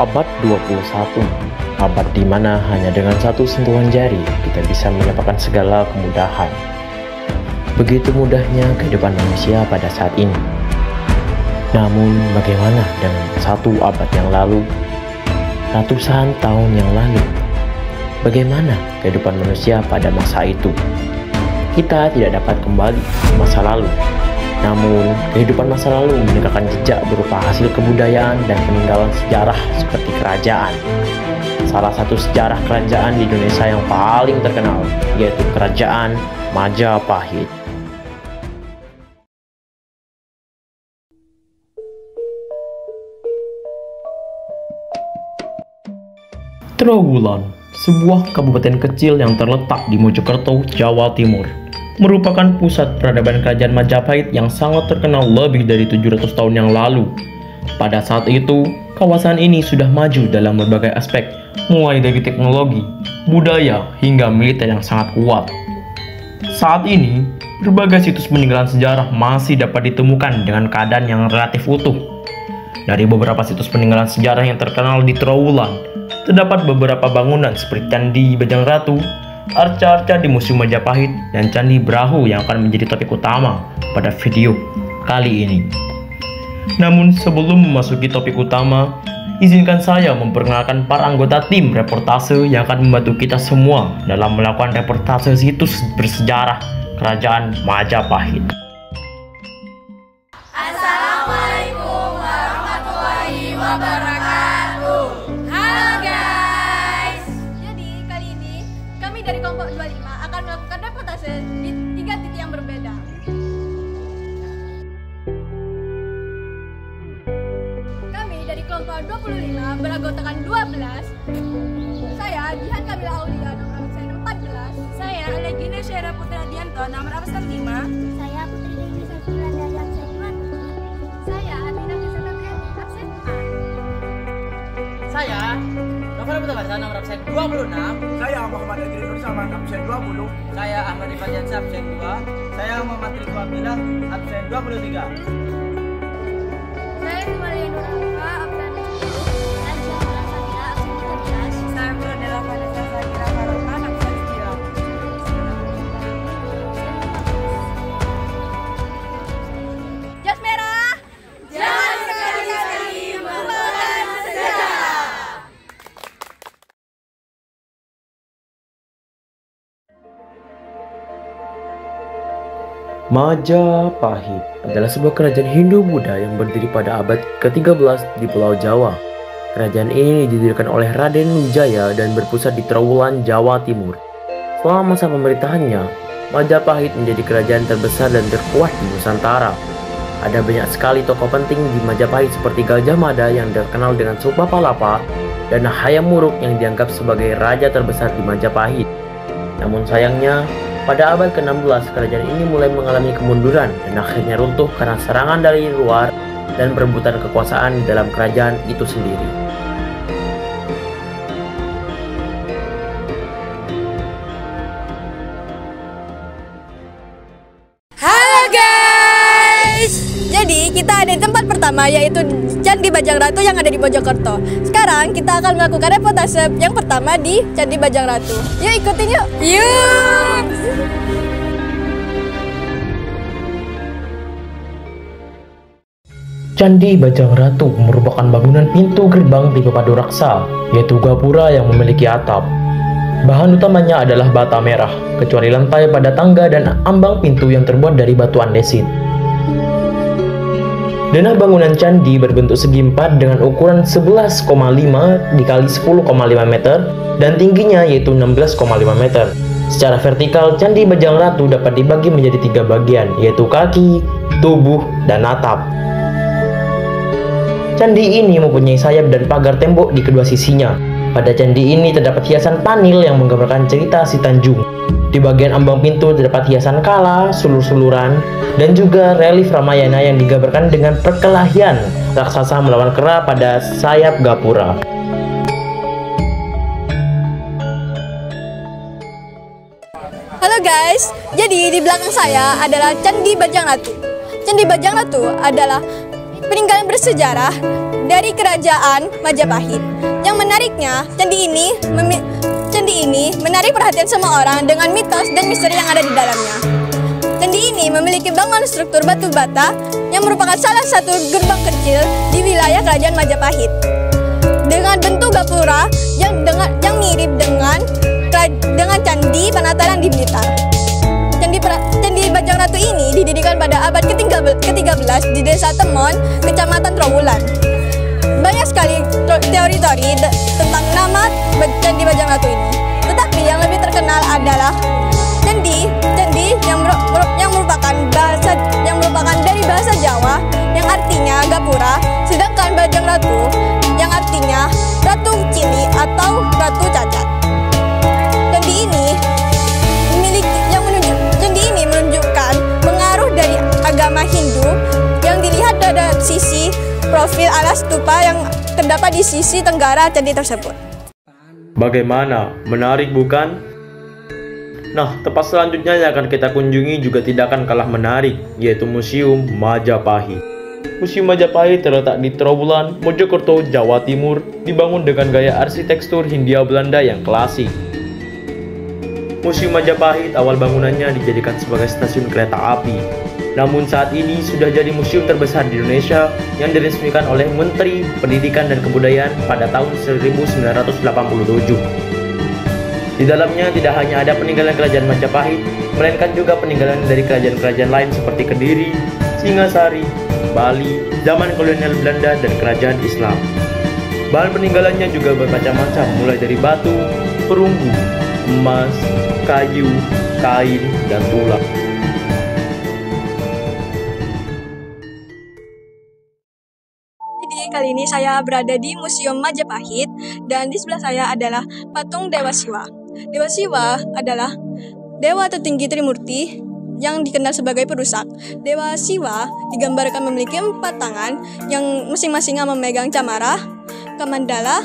Abad 21, abad di mana hanya dengan satu sentuhan jari kita bisa mendapatkan segala kemudahan. Begitu mudahnya kehidupan manusia pada saat ini. Namun bagaimana dengan satu abad yang lalu, ratusan tahun yang lalu? Bagaimana kehidupan manusia pada masa itu? Kita tidak dapat kembali ke masa lalu. Namun, kehidupan masa lalu meninggalkan jejak berupa hasil kebudayaan dan peninggalan sejarah seperti kerajaan. Salah satu sejarah kerajaan di Indonesia yang paling terkenal, yaitu Kerajaan Majapahit. Trowulan, sebuah kabupaten kecil yang terletak di Mojokerto, Jawa Timur, merupakan pusat peradaban kerajaan Majapahit yang sangat terkenal lebih dari 700 tahun yang lalu. Pada saat itu, kawasan ini sudah maju dalam berbagai aspek, mulai dari teknologi, budaya, hingga militer yang sangat kuat. Saat ini, berbagai situs peninggalan sejarah masih dapat ditemukan dengan keadaan yang relatif utuh. Dari beberapa situs peninggalan sejarah yang terkenal di Trowulan, terdapat beberapa bangunan seperti Candi Bajangratu, arca-arca di Museum Majapahit, dan Candi Brahu yang akan menjadi topik utama pada video kali ini. Namun sebelum memasuki topik utama, izinkan saya memperkenalkan para anggota tim reportase yang akan membantu kita semua dalam melakukan reportase situs bersejarah Kerajaan Majapahit. Assalamualaikum warahmatullahi wabarakatuh. Halo guys. Jadi kali ini kami dari kelompok 25 akan melakukan reportase di 3 titik yang berbeda. Kami dari kelompok 25 beranggotakan 12. Saya Dihan Kamila Aulia nomor absen 14. Saya Legina Syera Putra Dianto nomor absen 5. Saya Putri Dewi Saifullah dari absen 2. Saya Adina Fisatriani absen 4. Saya Novel Putra Barsa nomor absen 26. Saya Muhammad Adri Nur Saman absen 20. Saya Ahmad Ifajansa absen 2. Saya Muhammad Ridwan Abdillah absen 23. Saya Himalaya Nur Alfa absen 10. Saya Syahran Sadira absen 13. Saya Pradela Vanessa Sakira Farokan absen 9. Jas merah. Jangan sekali-kali melupakan sejarah. Majapahit adalah sebuah kerajaan Hindu-Buddha yang berdiri pada abad ke-13 di Pulau Jawa. Kerajaan ini didirikan oleh Raden Nujaya dan berpusat di Trowulan, Jawa Timur. Selama masa pemerintahannya, Majapahit menjadi kerajaan terbesar dan terkuat di Nusantara. Ada banyak sekali tokoh penting di Majapahit seperti Gajah Mada yang terkenal dengan Sumpah Palapa dan Hayam Wuruk yang dianggap sebagai raja terbesar di Majapahit. Namun sayangnya, pada abad ke-16 kerajaan ini mulai mengalami kemunduran dan akhirnya runtuh karena serangan dari luar dan perebutan kekuasaan dalam kerajaan itu sendiri. Halo guys. Jadi kita ada di tempat pertama yaitu Candi Bajangratu yang ada di Mojokerto. Sekarang kita akan melakukan reportase yang pertama di Candi Bajangratu. Yuk ikutin yuk. Yuk. Candi Bajangratu merupakan bangunan pintu gerbang tipe Paduraksa, yaitu gapura yang memiliki atap. Bahan utamanya adalah bata merah, kecuali lantai pada tangga dan ambang pintu yang terbuat dari batu andesit. Denah bangunan candi berbentuk segi empat dengan ukuran 11,5 dikali 10,5 meter dan tingginya yaitu 16,5 meter. Secara vertikal, Candi Bajangratu dapat dibagi menjadi 3 bagian, yaitu kaki, tubuh, dan atap. Candi ini mempunyai sayap dan pagar tembok di kedua sisinya. Pada candi ini terdapat hiasan panil yang menggambarkan cerita Si Tanjung. Di bagian ambang pintu terdapat hiasan kala, sulur-suluran, dan juga relief Ramayana yang digambarkan dengan perkelahian raksasa melawan kera pada sayap gapura. Halo guys, jadi di belakang saya adalah Candi Bajangratu. Candi Bajangratu adalah peninggalan bersejarah dari kerajaan Majapahit. Yang menariknya, candi ini menarik perhatian semua orang dengan mitos dan misteri yang ada di dalamnya. Candi ini memiliki bangunan struktur batu bata yang merupakan salah satu gerbang kecil di wilayah kerajaan Majapahit. Dengan bentuk gapura yang mirip dengan candi Panataran di Blitar. Candi Bajang Ratu ini didirikan pada abad ke-13 di Desa Temon, Kecamatan Trowulan. Banyak sekali teori-teori tentang nama Candi Bajang Ratu ini. Tetapi yang lebih terkenal adalah candi yang merupakan dari bahasa Jawa yang artinya gapura, sedangkan Bajang Ratu yang artinya ratu cili atau ratu cacat. Candi ini menunjukkan pengaruh dari agama Hindu yang dilihat pada sisi profil alas stupa yang terdapat di sisi tenggara candi tersebut. Bagaimana? Menarik bukan? Nah, tempat selanjutnya yang akan kita kunjungi juga tidak akan kalah menarik, yaitu Museum Majapahit. Museum Majapahit terletak di Trowulan, Mojokerto, Jawa Timur, dibangun dengan gaya arsitektur Hindia Belanda yang klasik. Museum Majapahit awal bangunannya dijadikan sebagai stasiun kereta api. Namun saat ini sudah jadi museum terbesar di Indonesia yang diresmikan oleh Menteri Pendidikan dan Kebudayaan pada tahun 1987. Di dalamnya tidak hanya ada peninggalan kerajaan Majapahit, melainkan juga peninggalan dari kerajaan-kerajaan lain seperti Kediri, Singasari, Bali, zaman kolonial Belanda, dan kerajaan Islam. Bahan peninggalannya juga bermacam-macam, mulai dari batu, perunggu, emas, kayu, kain, dan tulang. Jadi kali ini saya berada di Museum Majapahit dan di sebelah saya adalah patung Dewa Siwa. Dewa Siwa adalah dewa tertinggi Trimurti yang dikenal sebagai perusak. Dewa Siwa digambarkan memiliki 4 tangan yang masing-masingnya memegang camara, kamandala,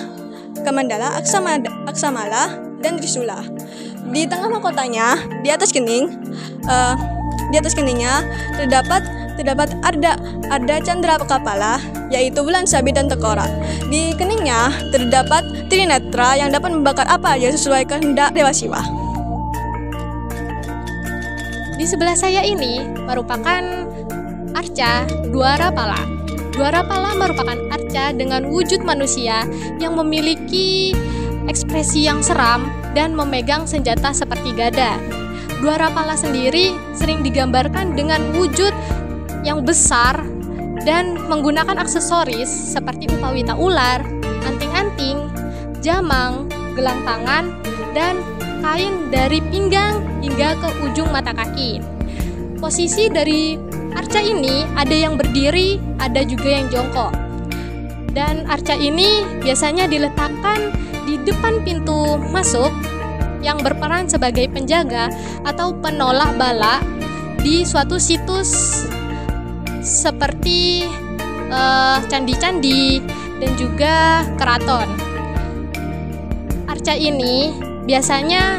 aksamala, dan trisula. Di tengah mahkotanya, di atas keningnya terdapat arda candra kepala, yaitu bulan sabit dan tengkorak. Di keningnya terdapat trinetra yang dapat membakar apa aja sesuai kehendak Dewa Siwa. Di sebelah saya ini merupakan arca Dwarapala. Dwarapala merupakan arca dengan wujud manusia yang memiliki ekspresi yang seram dan memegang senjata seperti gada. Dwarapala sendiri sering digambarkan dengan wujud yang besar dan menggunakan aksesoris seperti upawita ular, anting-anting, jamang, gelang tangan, dan kain dari pinggang hingga ke ujung mata kaki. Posisi dari arca ini ada yang berdiri, ada juga yang jongkok. Dan arca ini biasanya diletakkan di depan pintu masuk yang berperan sebagai penjaga atau penolak bala di suatu situs seperti candi-candi dan juga keraton. Arca ini biasanya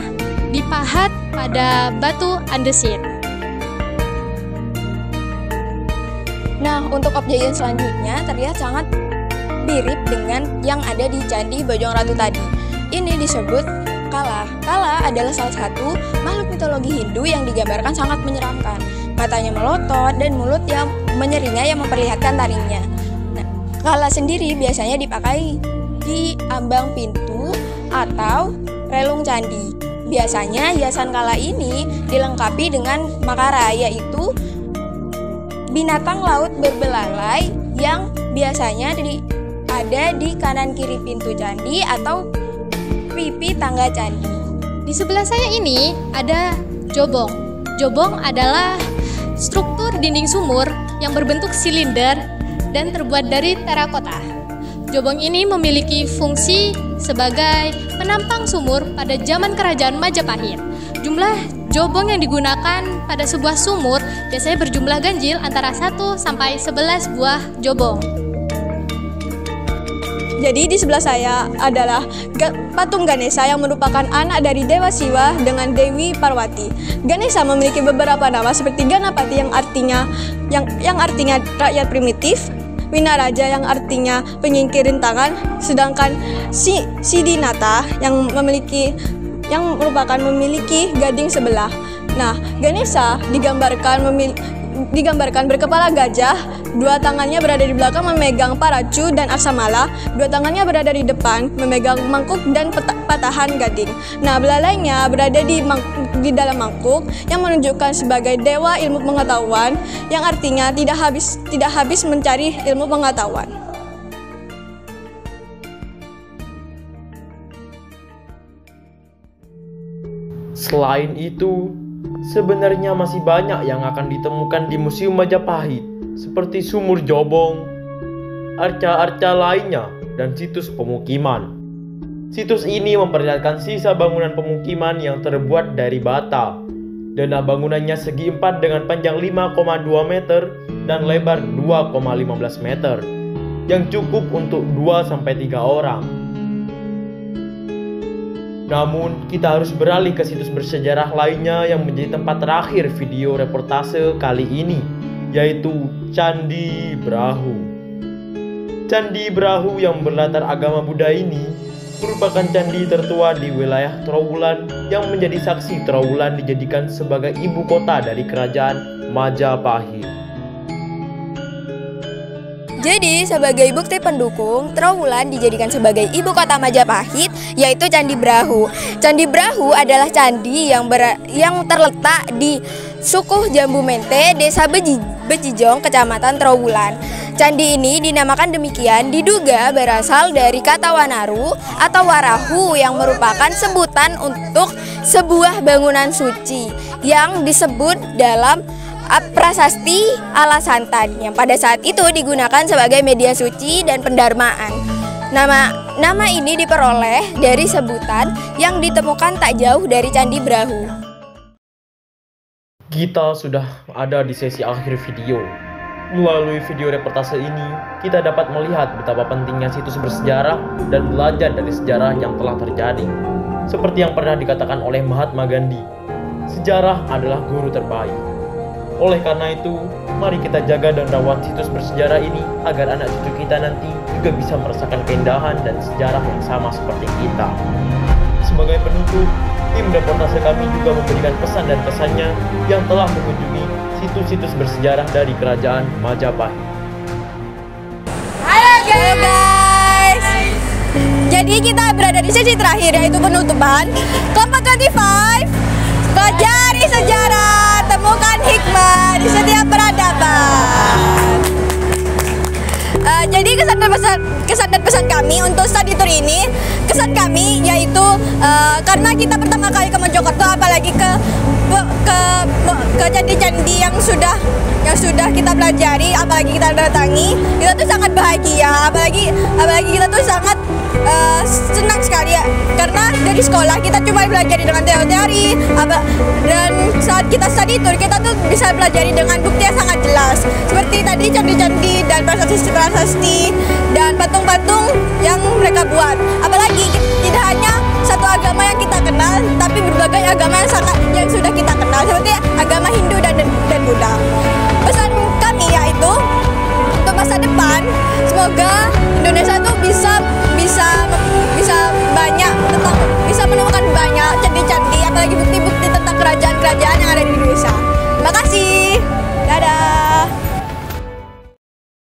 dipahat pada batu andesit. Nah, untuk objek yang selanjutnya terlihat sangat mirip dengan yang ada di Candi Bajang Ratu tadi. Ini disebut Kala. Kala adalah salah satu makhluk mitologi Hindu yang digambarkan sangat menyeramkan. Matanya melotot dan mulut yang menyeringai yang memperlihatkan taringnya. Nah, Kala sendiri biasanya dipakai di ambang pintu atau relung candi. Biasanya hiasan Kala ini dilengkapi dengan makara, yaitu binatang laut berbelalai yang biasanya ada di kanan kiri pintu candi atau pipi tangga candi. Di sebelah saya ini ada jobong. Jobong adalah struktur dinding sumur yang berbentuk silinder dan terbuat dari terakota. Jobong ini memiliki fungsi sebagai penampang sumur pada zaman kerajaan Majapahit. Jumlah jobong yang digunakan pada sebuah sumur biasanya berjumlah ganjil antara 1 sampai 11 buah jobong. Jadi di sebelah saya adalah patung Ganesha yang merupakan anak dari Dewa Siwa dengan Dewi Parwati. Ganesha memiliki beberapa nama seperti Ganapati yang artinya rakyat primitif, Winaraja yang artinya penyingkir rintangan, sedangkan Siddhinatha yang merupakan memiliki gading sebelah. Nah, Ganesha digambarkan berkepala gajah, dua tangannya berada di belakang memegang paracu dan aksamala, dua tangannya berada di depan memegang mangkuk dan patahan gading. Nah, belalainya berada di dalam mangkuk yang menunjukkan sebagai dewa ilmu pengetahuan, yang artinya tidak habis mencari ilmu pengetahuan. Selain itu, sebenarnya masih banyak yang akan ditemukan di Museum Majapahit, seperti sumur jobong, arca-arca lainnya, dan situs pemukiman. Situs ini memperlihatkan sisa bangunan pemukiman yang terbuat dari bata. Dana bangunannya segi empat dengan panjang 5,2 meter dan lebar 2,15 meter, yang cukup untuk 2-3 orang. Namun, kita harus beralih ke situs bersejarah lainnya yang menjadi tempat terakhir video reportase kali ini, yaitu Candi Brahu. Candi Brahu yang berlatar agama Buddha ini merupakan candi tertua di wilayah Trowulan yang menjadi saksi Trowulan dijadikan sebagai ibu kota dari kerajaan Majapahit. Jadi, sebagai bukti pendukung, Trowulan dijadikan sebagai ibu kota Majapahit, yaitu Candi Brahu. Candi Brahu adalah candi yang terletak di Sukuh Jambu Mente, Desa Bejijong, Kecamatan Trowulan. Candi ini dinamakan demikian diduga berasal dari kata Wanaru atau Warahu yang merupakan sebutan untuk sebuah bangunan suci yang disebut dalam Prasasti Alasantan yang pada saat itu digunakan sebagai media suci dan pendarmaan. Nama ini diperoleh dari sebutan yang ditemukan tak jauh dari Candi Brahu. Kita sudah ada di sesi akhir video. Melalui video reportase ini, kita dapat melihat betapa pentingnya situs bersejarah dan belajar dari sejarah yang telah terjadi. Seperti yang pernah dikatakan oleh Mahatma Gandhi, sejarah adalah guru terbaik. Oleh karena itu, mari kita jaga dan rawat situs bersejarah ini agar anak cucu kita nanti juga bisa merasakan keindahan dan sejarah yang sama seperti kita. Sebagai penutup, tim reportase kami juga memberikan pesan dan pesannya yang telah mengunjungi situs-situs bersejarah dari kerajaan Majapahit. Halo guys! Jadi kita berada di sesi terakhir, yaitu penutupan kelompok 25. Pelajari sejarah, temukan hikmah di setiap peradaban. Jadi kesan dan pesan kami untuk study tour ini, kesan kami yaitu karena kita pertama kali ke Mojokerto, apalagi ke candi-candi yang sudah kita pelajari, apalagi kita datangi, kita tuh sangat bahagia, apalagi kita tuh sangat senang sekali ya, karena dari sekolah kita cuma pelajari dengan teori, dan saat kita study tour kita tuh bisa pelajari dengan bukti yang sangat jelas, seperti tadi candi-candi dan prasasti dan patung-patung yang mereka buat. Apalagi tidak hanya satu agama yang kita kenal, tapi berbagai agama yang sudah kita kenal, seperti agama Hindu dan Buddha. Pesan kami yaitu untuk masa depan, semoga